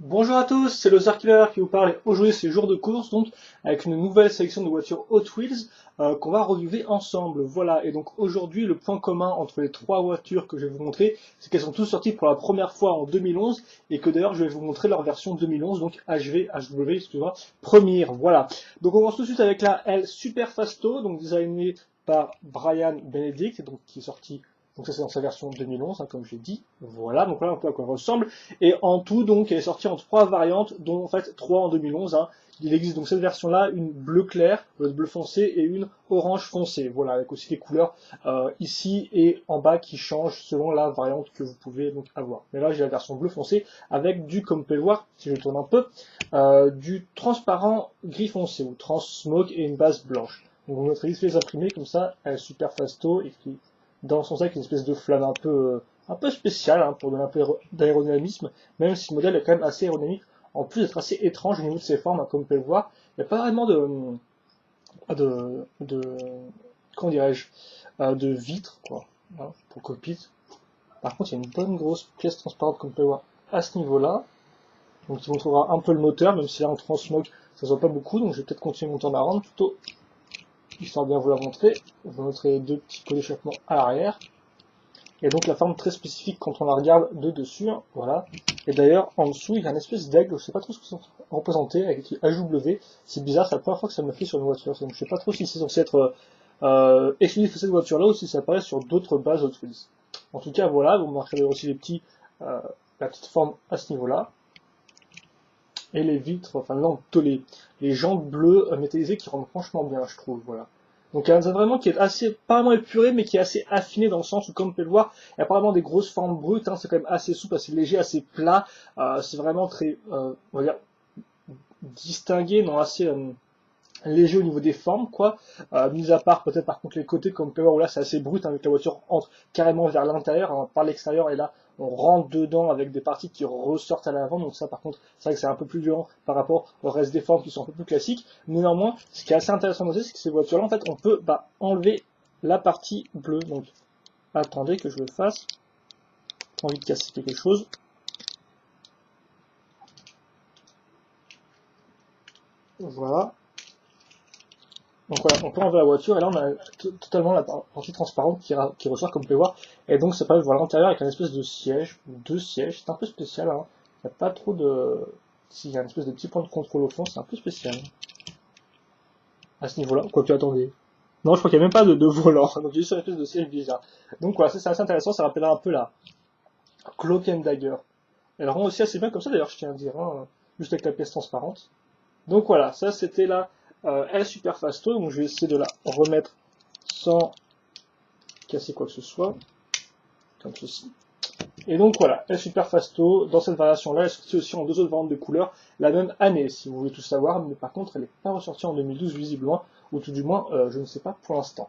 Bonjour à tous, c'est le Killer qui vous parle. Aujourd'hui c'est jour de course, donc avec une nouvelle sélection de voitures Hot Wheels qu'on va reviewer ensemble. Voilà, et donc aujourd'hui le point commun entre les trois voitures que je vais vous montrer, c'est qu'elles sont toutes sorties pour la première fois en 2011 et que d'ailleurs je vais vous montrer leur version 2011, donc HW, excusez-moi, première. Voilà. Donc on commence tout de suite avec la L Super Fasto, donc designée par Brian Benedict, donc qui est sorti. Donc ça c'est dans sa version 2011, hein, comme j'ai dit. Voilà, donc voilà un peu à quoi elle ressemble. Et en tout, donc, elle est sortie en trois variantes, dont en fait trois en 2011. Hein. Il existe donc cette version-là, une bleu clair, bleu foncé, et une orange foncé. Voilà, avec aussi les couleurs ici et en bas qui changent selon la variante que vous pouvez donc avoir. Mais là, j'ai la version bleu foncé avec du, comme vous pouvez le voir, si je tourne un peu, du transparent gris foncé ou trans smoke et une base blanche. Donc, on notre les imprimer comme ça, elle est super fasto, écrit dans son sac une espèce de flamme un peu spécial hein, pour donner un peu d'aérodynamisme, même si le modèle est quand même assez aérodynamique, en plus d'être assez étrange au niveau de ses formes, hein, comme vous pouvez le voir. Il n'y a pas vraiment de comment dirais-je, de vitre, quoi, hein, pour cockpit. Par contre, il y a une bonne grosse pièce transparente, comme vous pouvez le voir, à ce niveau-là. Donc, qui montrera un peu le moteur, même si là, en transmog, ça se voit pas beaucoup, donc je vais peut-être continuer mon tour d'arrendre, plutôt, histoire de bien vous la montrer. Je vais vous montrer deux petits pots d'échappement à l'arrière. Et donc la forme très spécifique quand on la regarde de dessus, hein, voilà. Et d'ailleurs, en dessous, il y a une espèce d'aigle, je sais pas trop ce que c'est représenté, avec écrit HW. C'est bizarre, c'est la première fois que ça me fait sur une voiture. Donc je sais pas trop si c'est censé être exclusif à cette voiture-là ou si ça apparaît sur d'autres bases Hot Wheels. En tout cas, voilà, vous marquerez aussi la petite forme à ce niveau-là. Et les vitres, enfin non, plutôt les jantes bleues métallisées qui rendent franchement bien, je trouve, voilà. Donc un design vraiment qui est assez, pas vraiment épuré, mais qui est assez affiné dans le sens où, comme vous pouvez le voir, il y a pas vraiment des grosses formes brutes, hein, c'est quand même assez souple, assez léger, assez plat, c'est vraiment très, on va dire, distingué, non, assez léger au niveau des formes, quoi. Mis à part peut-être par contre les côtés, comme vous pouvez voir, où là c'est assez brut, hein, avec la voiture entre carrément vers l'intérieur, hein, par l'extérieur, et là on rentre dedans avec des parties qui ressortent à l'avant, donc ça par contre c'est vrai que c'est un peu plus violent par rapport au reste des formes qui sont un peu plus classiques. Néanmoins, ce qui est assez intéressant de noter, c'est que ces voitures-là, en fait, on peut enlever la partie bleue. Donc attendez que je le fasse. J'ai envie de casser quelque chose. Voilà. Donc voilà, on peut enlever la voiture et là on a totalement la partie transparente qui ressort comme vous pouvez voir. Et donc ça passe voir l'intérieur avec un espèce de siège, ou deux sièges, c'est un peu spécial. Hein. Il n'y a pas trop de... S'il y a une espèce de petit point de contrôle au fond, c'est un peu spécial. À ce niveau-là, quoique attendez. Non, je crois qu'il n'y a même pas de volant, donc j'ai juste une espèce de siège bizarre. Donc voilà, c'est assez intéressant, ça rappellera un peu la Cloak and Dagger. Elle rend aussi assez bien comme ça d'ailleurs, je tiens à dire, hein, juste avec la pièce transparente. Donc voilà, ça c'était la L Super Fasto, donc je vais essayer de la remettre sans casser quoi que ce soit, comme ceci. Et donc voilà, L Super Fasto, dans cette variation-là, elle est sortie aussi en deux autres variantes de couleurs la même année, si vous voulez tout savoir, mais par contre elle n'est pas ressortie en 2012 visiblement, ou tout du moins, je ne sais pas pour l'instant.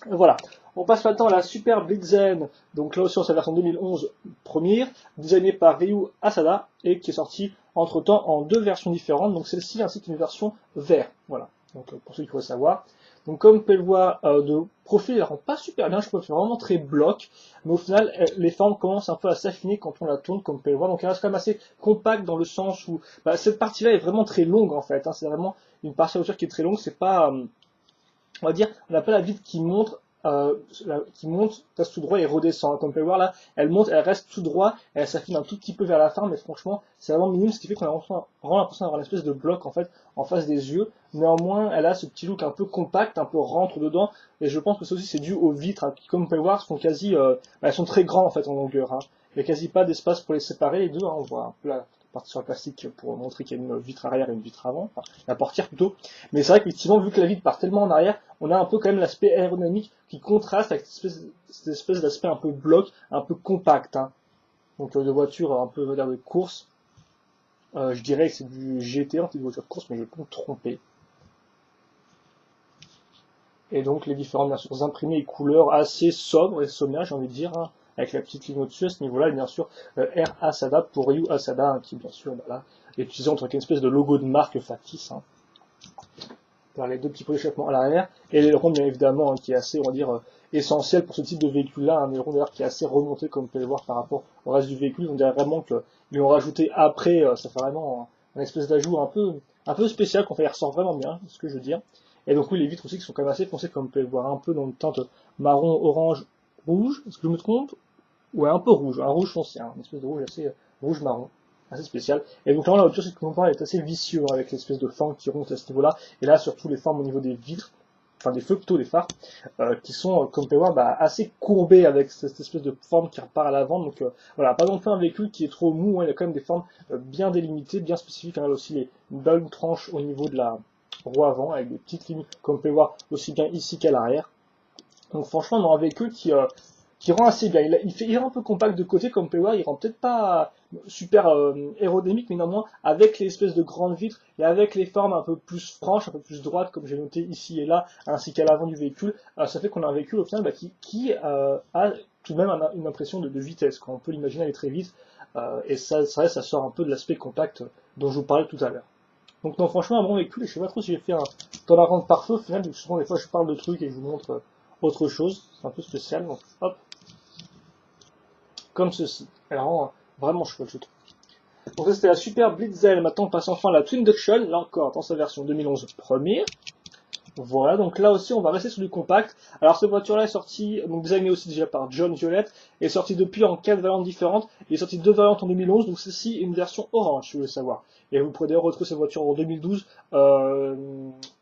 Voilà. On passe maintenant à la Super Blitzen, donc là aussi en sa version 2011 première, designée par Ryu Asada et qui est sortie entre temps en deux versions différentes, donc celle-ci ainsi qu'une version vert. Voilà. Donc pour ceux qui veulent savoir. Donc comme vous pouvez le voir de profil, elle rend pas super bien, je trouve, c'est vraiment très bloc, mais au final les formes commencent un peu à s'affiner quand on la tourne, comme vous pouvez le voir. Donc elle reste quand même assez compacte dans le sens où cette partie-là est vraiment très longue en fait. Hein, c'est vraiment une partie de la hauteur qui est très longue, c'est pas on va dire, on n'a pas la vitre qui monte, passe tout droit et redescend. Comme vous pouvez voir là, elle monte, elle reste tout droit, elle s'affine un tout petit peu vers la fin, mais franchement, c'est vraiment minime, ce qui fait qu'on a vraiment l'impression d'avoir une espèce de bloc en fait en face des yeux. Néanmoins, elle a ce petit look un peu compact, un peu rentre dedans, et je pense que ça aussi c'est dû aux vitres, hein, qui, comme vous pouvez voir, sont quasi, elles sont très grandes en fait en longueur. Hein. Il n'y a quasi pas d'espace pour les séparer les deux. Hein, on voit un peu la partie sur le plastique pour montrer qu'il y a une vitre arrière et une vitre avant, enfin, la portière plutôt. Mais c'est vrai qu'effectivement, vu que la vitre part tellement en arrière, on a un peu quand même l'aspect aérodynamique qui contraste avec cette espèce d'aspect un peu bloc, un peu compact. Hein. Donc de voiture un peu de course. Je dirais que c'est du GT, en fait, de voiture de course, mais je peux me tromper. Et donc les différentes bien sûr imprimés et couleurs assez sobres et sommaires, j'ai envie de dire, hein, avec la petite ligne au-dessus à ce niveau-là, et bien sûr R Asada pour Ryu Asada, hein, qui bien sûr là, est utilisé entre une espèce de logo de marque factice. Hein. Par les deux petits pots d'échappement à l'arrière, et l'aileron bien évidemment hein, qui est assez, on va dire, essentiel pour ce type de véhicule-là, un aileron d'ailleurs qui est assez remonté comme vous pouvez le voir par rapport au reste du véhicule. On dirait vraiment qu'ils l'ont rajouté après, ça fait vraiment un espèce d'ajout un peu spécial qu'on fait, il ressort vraiment bien, c'est ce que je veux dire. Et donc oui, les vitres aussi qui sont quand même assez foncées comme vous pouvez le voir, un peu dans une teinte marron, orange, rouge, est-ce que je me trompe? Ouais, un peu rouge, un rouge foncé, hein, une espèce de rouge assez rouge-marron, assez spécial. Et donc là, la voiture, c'est qu'on parle, est assez vicieux hein, avec l'espèce de forme qui remonte à ce niveau-là. Et là, surtout les formes au niveau des vitres, enfin des feux plutôt, des phares, qui sont, comme vous pouvez voir, assez courbés avec cette espèce de forme qui repart à l'avant. Donc voilà, pas non plus un véhicule qui est trop mou, hein, il a quand même des formes bien délimitées, bien spécifiques. On a aussi une bonne tranche au niveau de la roue avant, avec des petites lignes, comme vous pouvez voir, aussi bien ici qu'à l'arrière. Donc franchement, on a un véhicule qui rend assez bien. Il est un peu compact de côté, comme vous pouvez voir, il rend peut-être pas super aérodynamique, mais néanmoins, avec l'espèce de grandes vitres et avec les formes un peu plus franches, un peu plus droites, comme j'ai noté ici et là, ainsi qu'à l'avant du véhicule, ça fait qu'on a un véhicule au final qui a tout de même une impression de vitesse. Quand on peut l'imaginer aller très vite, et ça sort un peu de l'aspect compact dont je vous parlais tout à l'heure. Donc non, franchement, un bon véhicule, et je sais pas trop si j'ai fait un temps d'arrêt parfait au final, donc souvent des fois je parle de trucs et je vous montre autre chose, c'est un peu spécial, donc hop, comme ceci. Elle rend vraiment chouette, je trouve. Donc ça c'était la Super Blitzel, maintenant on passe enfin à la Twin Duction, là encore dans sa version 2011 première. Voilà, donc là aussi on va rester sur du compact. Alors cette voiture-là est sortie, donc designée aussi déjà par John Violette, est sortie depuis en 4 variantes différentes. Il est sorti 2 variantes en 2011, donc ceci est une version orange si vous voulez savoir. Et vous pourrez d'ailleurs retrouver cette voiture en 2012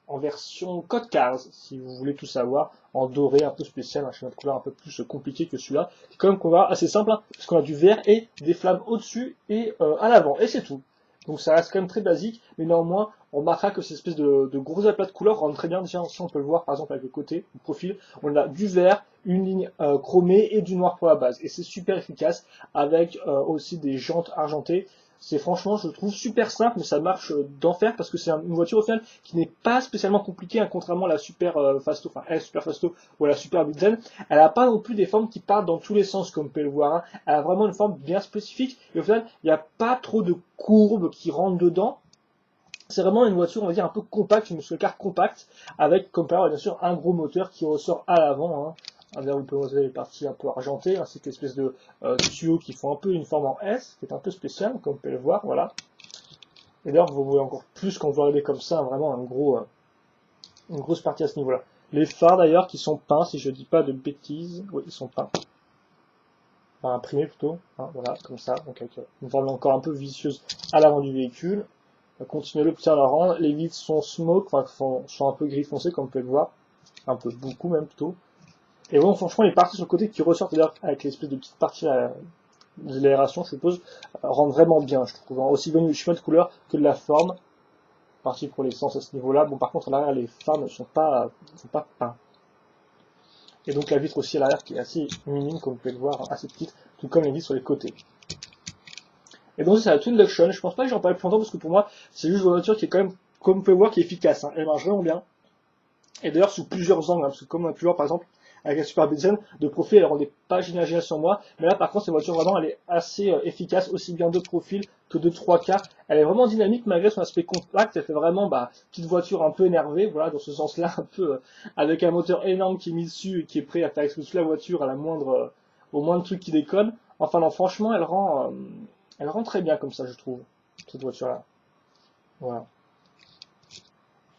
en version Code Cars, si vous voulez tout savoir, en doré un peu spécial, un schéma de couleur un peu plus compliqué que celui-là. C'est quand même qu'on va assez simple, hein, parce qu'on a du vert et des flammes au-dessus et à l'avant, et c'est tout. Donc ça reste quand même très basique, mais néanmoins, on remarquera que ces espèces de gros aplats de couleurs rendent très bien. Déjà, si on peut le voir par exemple avec le côté, le profil, on a du vert, une ligne chromée et du noir pour la base. Et c'est super efficace avec aussi des jantes argentées. C'est franchement, je trouve super simple, mais ça marche d'enfer parce que c'est une voiture au final qui n'est pas spécialement compliquée, hein, contrairement à la Super Fasto, enfin la Super Fasto ou à la Super Bitzen. Elle n'a pas non plus des formes qui partent dans tous les sens, comme vous pouvez le voir. Hein. Elle a vraiment une forme bien spécifique et au final, il n'y a pas trop de courbes qui rentrent dedans. C'est vraiment une voiture, on va dire, un peu compacte, une muscle car compacte, avec, comme par bien sûr, un gros moteur qui ressort à l'avant. Hein. D'ailleurs, vous pouvez voir les parties un peu argentées, ainsi que l'espèce de tuyaux qui font un peu une forme en S, qui est un peu spéciale, comme vous pouvez le voir, voilà. Et d'ailleurs, vous voyez encore plus quand vous regardez comme ça, vraiment une grosse partie à ce niveau-là. Les phares, d'ailleurs, qui sont peints, si je dis pas de bêtises, oui, ils sont peints. Enfin, imprimés plutôt, hein, voilà, comme ça, donc avec une forme encore un peu vicieuse à l'avant du véhicule. Continuer l'obtenir la rendre. Les vitres sont smoke, enfin sont un peu gris foncé comme vous pouvez le voir, un peu beaucoup même plutôt. Et bon, franchement, les parties sur le côté qui ressortent d'ailleurs avec l'espèce de petite partie de l'aération, je suppose, rendent vraiment bien, je trouve. Aussi bien du chemin de couleur que de la forme. Partie pour l'essence à ce niveau-là. Bon, par contre, à l'arrière, les phares ne sont pas peints. Et donc la vitre aussi à l'arrière qui est assez minime, comme vous pouvez le voir, assez petite, tout comme les vitres sur les côtés. Et donc c'est la Twin Duction, je pense pas que j'en parle plus longtemps parce que pour moi c'est juste une voiture qui est quand même, comme vous pouvez voir, qui est efficace, hein. Elle marche vraiment bien. Et d'ailleurs sous plusieurs angles, hein, parce que comme on a pu voir par exemple avec la Super Bitzen, de profil elle rendait pas génial sur moi, mais là par contre cette voiture vraiment elle est assez efficace, aussi bien de profil que de 3/4. Elle est vraiment dynamique malgré son aspect compact, elle fait vraiment petite voiture un peu énervée, voilà, dans ce sens-là, un peu avec un moteur énorme qui est mis dessus et qui est prêt à faire exploser la voiture à la moindre, au moindre truc qui déconne. Enfin non, franchement elle rend très bien comme ça, je trouve, cette voiture-là. Voilà.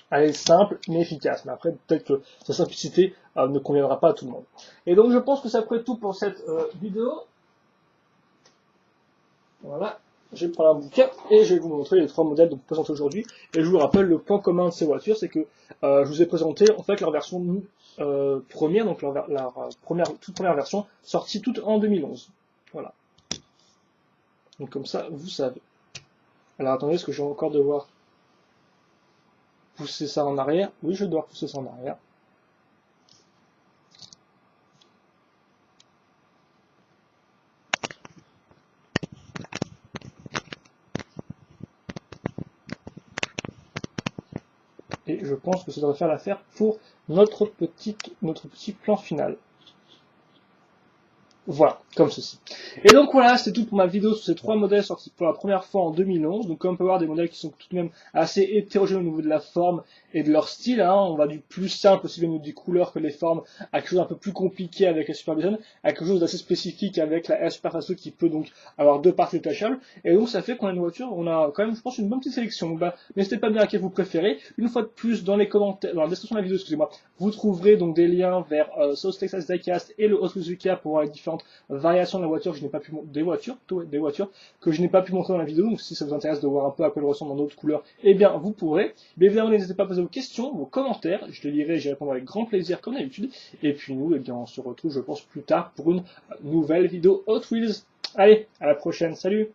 Elle est simple mais efficace. Mais après, peut-être que sa simplicité ne conviendra pas à tout le monde. Et donc, je pense que ça ferait tout pour cette vidéo. Voilà. Je vais prendre un bouquin et je vais vous montrer les 3 modèles que vous présente aujourd'hui. Et je vous rappelle, le point commun de ces voitures, c'est que je vous ai présenté en fait leur version première, donc leur toute première version, sortie toute en 2011. Voilà. Donc comme ça, vous savez. Alors attendez, est-ce que je vais encore devoir pousser ça en arrière? Oui, je dois pousser ça en arrière. Et je pense que ça devrait faire l'affaire pour notre petit plan final. Voilà, comme ceci. Et donc voilà, c'est tout pour ma vidéo sur ces 3 modèles sortis pour la première fois en 2011. Donc comme on peut voir, des modèles qui sont tout de même assez hétérogènes au niveau de la forme et de leur style. Hein. On va du plus simple, aussi bien au niveau des couleurs que des formes, à quelque chose d'un peu plus compliqué avec la Super Vision, à quelque chose d'assez spécifique avec la S Super Fasto qui peut donc avoir 2 parties détachables. Et donc ça fait qu'on a une voiture, on a quand même, je pense, une bonne petite sélection. Bah, n'hésitez pas à me dire laquelle vous préférez. Une fois de plus, dans les commentaires, dans la description de la vidéo, excusez-moi, vous trouverez donc des liens vers South Texas Diecast et le Hot Wheels Ukea pour voir les différentes variations de la voiture que je n'ai pas pu des voitures, plutôt des voitures que je n'ai pas pu montrer dans la vidéo. Donc si ça vous intéresse de voir un peu à quoi elles ressemblent dans d'autres couleurs, eh bien vous pourrez. Mais évidemment, n'hésitez pas à poser vos questions, vos commentaires. Je les lirai, j'y répondrai avec grand plaisir comme d'habitude. Et puis nous, eh bien on se retrouve, je pense, plus tard pour une nouvelle vidéo Hot Wheels. Allez, à la prochaine, salut!